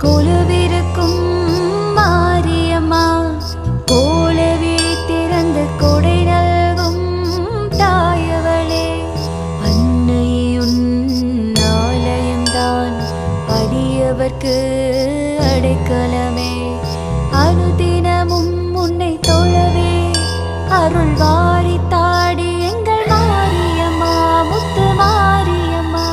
கொலுவிருக்கும் மாரியம்மா போல விழி திறந்து கொடை நல்கும் தாயவளே அன்னையுன் ஆலயம்தான் அடியவர்க்கு அடைக்கலமே அனுதினமும் உன்னை தொழவே அருள் வாரி தாடி எங்கள் மாரியம்மா முத்து மாரியம்மா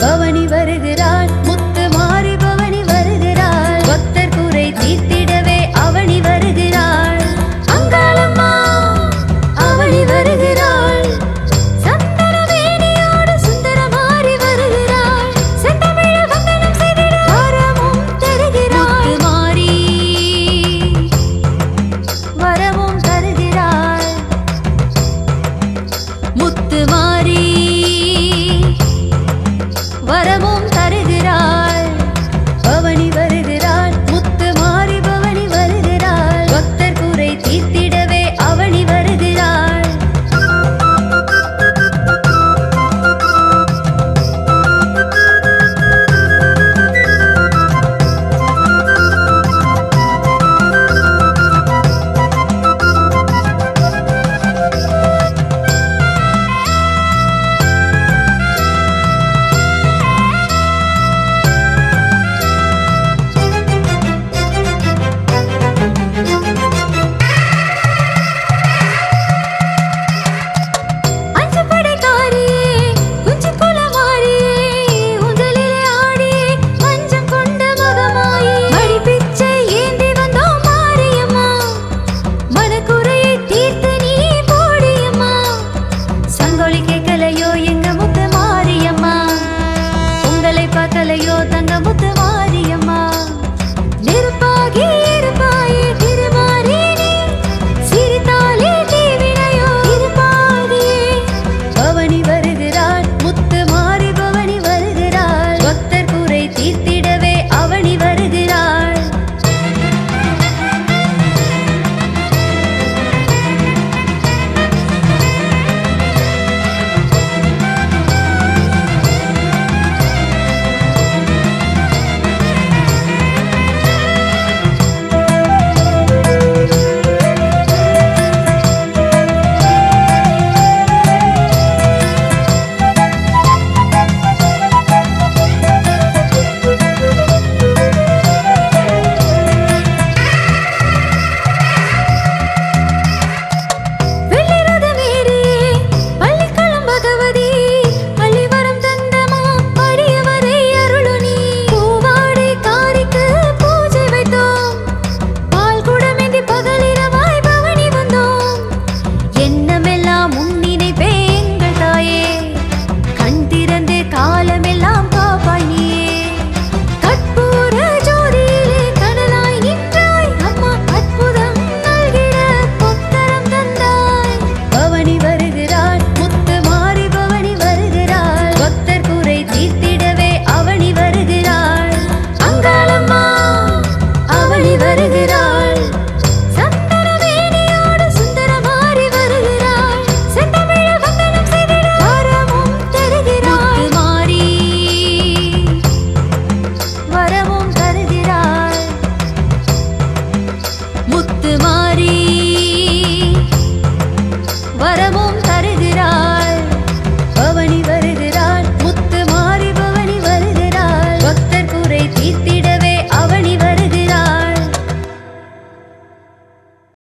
பவனி வருகிறாள் முத்து மாறி பவனி வருகிறாள் பக்தர் குறை தீர்த்திடவே அவனி வருகிறாள் அங்காளம்மா அவனி வருகிறாள் சந்தன வேணியோடு சுந்தர மாறி வருகிறாள் செந்தமிழ வந்தனம் செய்திட வரமும் தருகிறாள் மாறி வரமும் தருகிறாள் முத்து மாறி வரமும்